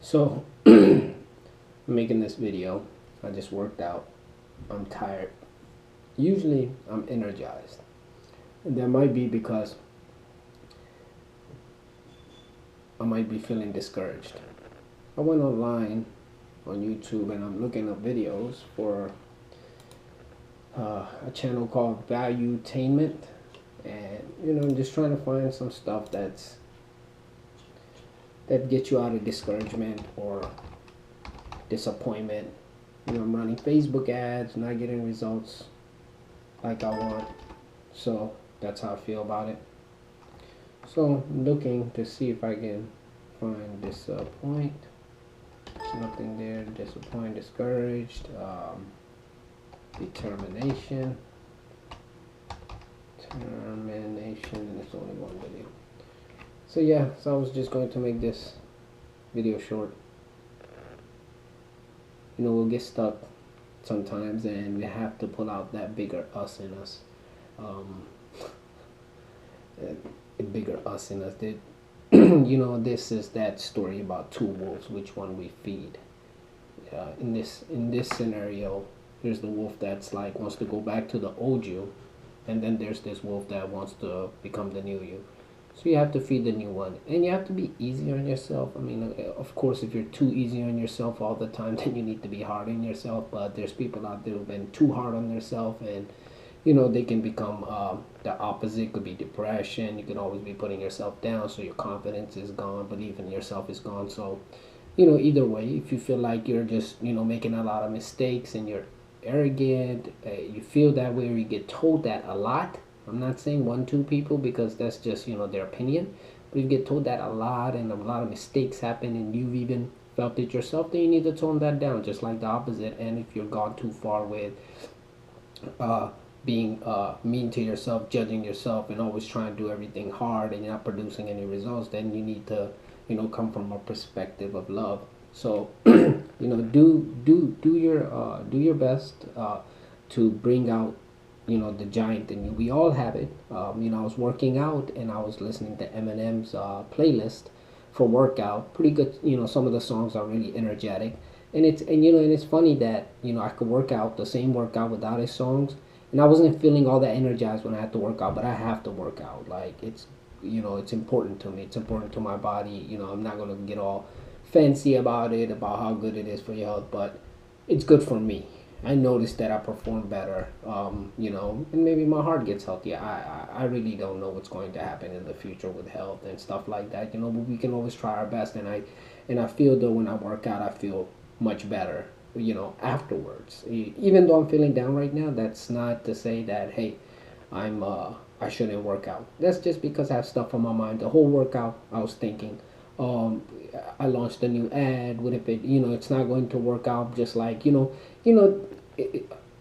So, making this video, I just worked out. I'm tired. Usually, I'm energized. And that might be because I might be feeling discouraged. I went online on YouTube and I'm looking up videos for a channel called Valuetainment. And, I'm just trying to find some stuff that gets you out of discouragement or disappointment. I'm running Facebook ads, not getting results like I want. So that's how I feel about it. So I'm looking to see if I can find disappoint. There's nothing there. Disappoint, discouraged, determination. Determination. There's only one video. So yeah, so I was just going to make this video short. We'll get stuck sometimes and we have to pull out that bigger us in us. A bigger us in us. That this is that story about two wolves, which one we feed. In this scenario, there's the wolf that's like wants to go back to the old you, and then there's this wolf that wants to become the new you. So you have to feed the new one, and you have to be easy on yourself. I mean, of course, if you're too easy on yourself all the time, then you need to be hard on yourself. But there's people out there who've been too hard on themselves, and they can become the opposite. Could be depression. You can always be putting yourself down, so your confidence is gone, belief in yourself is gone. So, either way, if you feel like you're just making a lot of mistakes and you're arrogant, you feel that way, or you get told that a lot. I'm not saying one, two people because that's just their opinion. But if you get told that a lot and a lot of mistakes happen and you've even felt it yourself, then you need to tone that down, just like the opposite. And if you're gone too far with being mean to yourself, judging yourself, and always trying to do everything hard and you're not producing any results, then you need to come from a perspective of love. So do your best to bring out the giant in you. We all have it. I was working out and I was listening to Eminem's playlist for workout. Pretty good. Some of the songs are really energetic, and it's funny that I could work out the same workout without his songs, and I wasn't feeling all that energized when I had to work out. But I have to work out. Like it's important to me. It's important to my body. I'm not gonna get all fancy about it, about how good it is for your health, but it's good for me. I noticed that I perform better, and maybe my heart gets healthier. I really don't know what's going to happen in the future with health and stuff like that, but we can always try our best. And I feel though when I work out, I feel much better, afterwards. Even though I'm feeling down right now, that's not to say that, hey, I shouldn't work out. That's just because I have stuff on my mind. The whole workout, I was thinking, um, I launched a new ad. What if it's not going to work out? Just like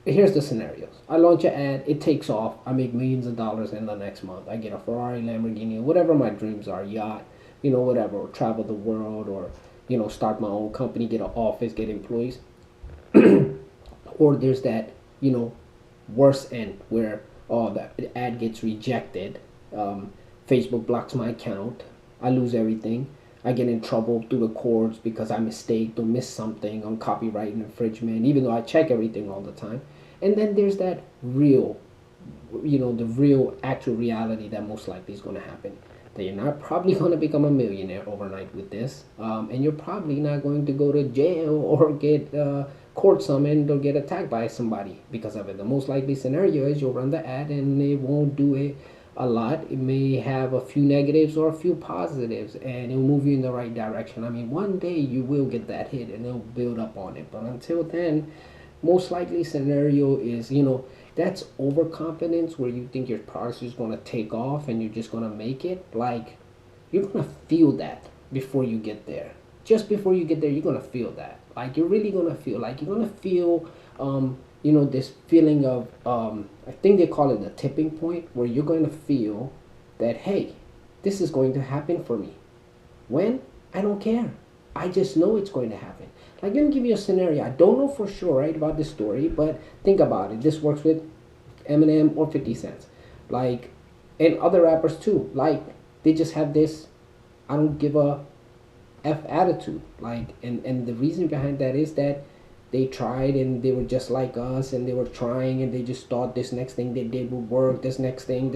here's the scenarios. I launch an ad, it takes off. I make millions of dollars in the next month. I get a Ferrari, Lamborghini, whatever my dreams are, yacht, whatever, or travel the world, or start my own company, get an office, get employees. Or there's that worse end where the ad gets rejected. Facebook blocks my account. I lose everything. I get in trouble through the courts because I mistaked or missed something on copyright infringement, even though I check everything all the time. And then there's that real, the real actual reality that most likely is going to happen. That you're not probably going to become a millionaire overnight with this. And you're probably not going to go to jail or get court summoned or get attacked by somebody because of it. The most likely scenario is you'll run the ad and it won't do it a lot. It may have a few negatives or a few positives, and it'll move you in the right direction. I mean, one day you will get that hit and it'll build up on it, but until then, most likely scenario is that's overconfidence, where you think your product is going to take off and you're just going to make it. Like, you're going to feel that before you get there. Just before you get there, you're going to feel that. Like, you're really going to feel like you're going to feel this feeling of, I think they call it the tipping point, where you're going to feel that, hey, this is going to happen for me. When? I don't care. I just know it's going to happen. Like, let me give you a scenario. I don't know for sure, right, about this story, but think about it. This works with Eminem or 50 Cent. Like, and other rappers too. Like, they just have this, I don't give a F attitude. Like, and the reason behind that is that they tried and they were just like us, and they were trying, and they just thought this next thing they did would work, this next thing,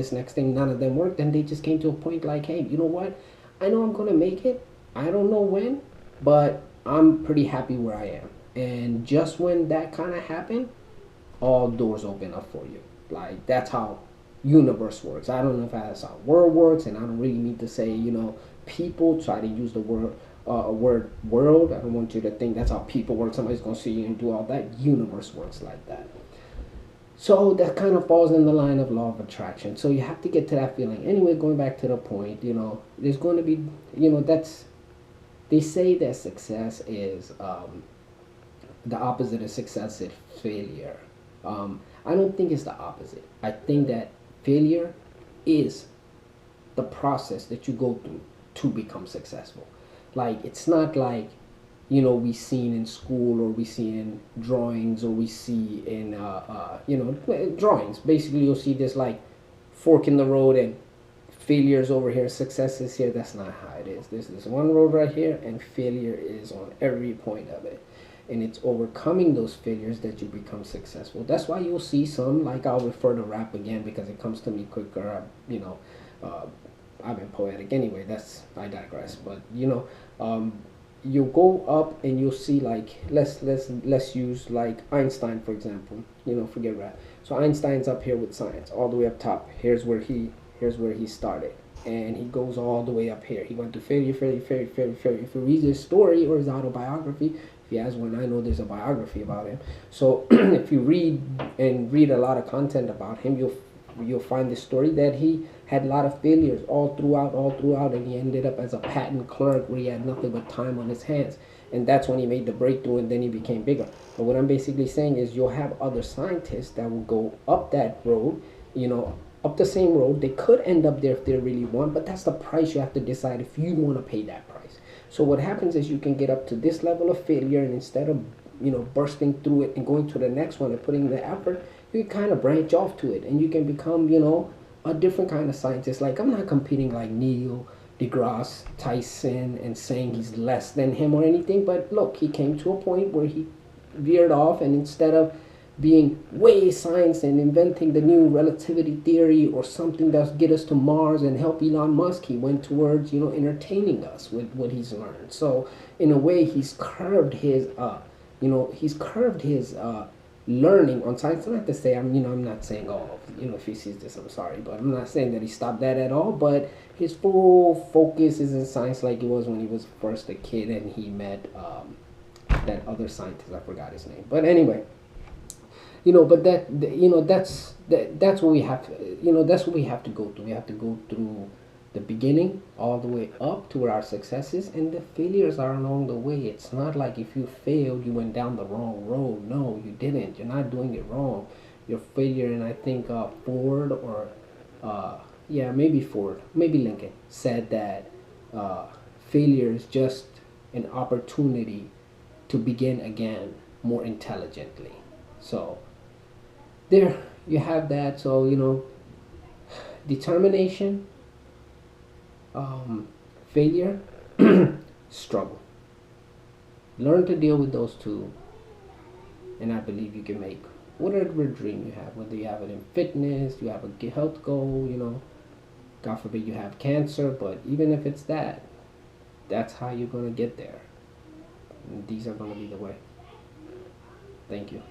none of them worked. And they just came to a point like, hey, you know what? I know I'm gonna make it. I don't know when, but I'm pretty happy where I am. And just when that kind of happened, all doors open up for you. Like, that's how universe works. I don't know if that's how world works, and I don't really need to say, people try to use the word world. I don't want you to think that's how people work. Somebody's gonna see you and do all that. Universe works like that. So that kind of falls in the line of law of attraction. So you have to get to that feeling. Anyway, going back to the point, there's going to be, that's, they say that success is, the opposite of success is failure. I don't think it's the opposite. I think that failure is the process that you go through to become successful. Like, it's not like, we seen in school, or we see in drawings, or we see in drawings. Basically, you'll see this like fork in the road, and failures over here, success is here. That's not how it is. This is one road right here, and failure is on every point of it. And it's overcoming those failures that you become successful. That's why you'll see some, like, I'll refer to rap again because it comes to me quicker. I've been poetic anyway. I digress. But you'll go up and you'll see, like, let's use like Einstein, for example. Forget rap. So Einstein's up here with science, all the way up top. Here's where he started, and he goes all the way up here. He went to failure. If you read his story or his autobiography, if he has one, I know there's a biography about him. So if you read a lot of content about him, you'll find the story that he had a lot of failures all throughout, and he ended up as a patent clerk where he had nothing but time on his hands. And that's when he made the breakthrough, and then he became bigger. But what I'm basically saying is, you'll have other scientists that will go up that road, up the same road. They could end up there if they really want, but that's the price you have to decide if you want to pay that price. So what happens is, you can get up to this level of failure, and instead of bursting through it and going to the next one and putting in the effort, you can kind of branch off to it, and you can become a different kind of scientist. Like, I'm not competing like Neil deGrasse Tyson and saying he's less than him or anything, but look, he came to a point where he veered off, and instead of being way science and inventing the new relativity theory or something that's get us to Mars and help Elon Musk, he went towards entertaining us with what he's learned. So in a way, he's curved his learning on science. Not to say I'm not saying, oh, if he sees this, I'm sorry, but I'm not saying that he stopped that at all. But his full focus is in science, like it was when he was first a kid and he met that other scientist. I forgot his name, but anyway. But that's what we have to, that's what we have to go through. We have to go through the beginning all the way up to where our successes, and the failures are along the way. It's not like if you failed, you went down the wrong road. No, you didn't. You're not doing it wrong. Your failure, and I think Ford or maybe Ford, maybe Lincoln said that failure is just an opportunity to begin again more intelligently. So there you have that. So determination, failure, struggle. Learn to deal with those two, and I believe you can make whatever dream you have. Whether you have it in fitness, you have a health goal, God forbid you have cancer, but even if it's that's how you're gonna get there. And these are gonna be the way. Thank you.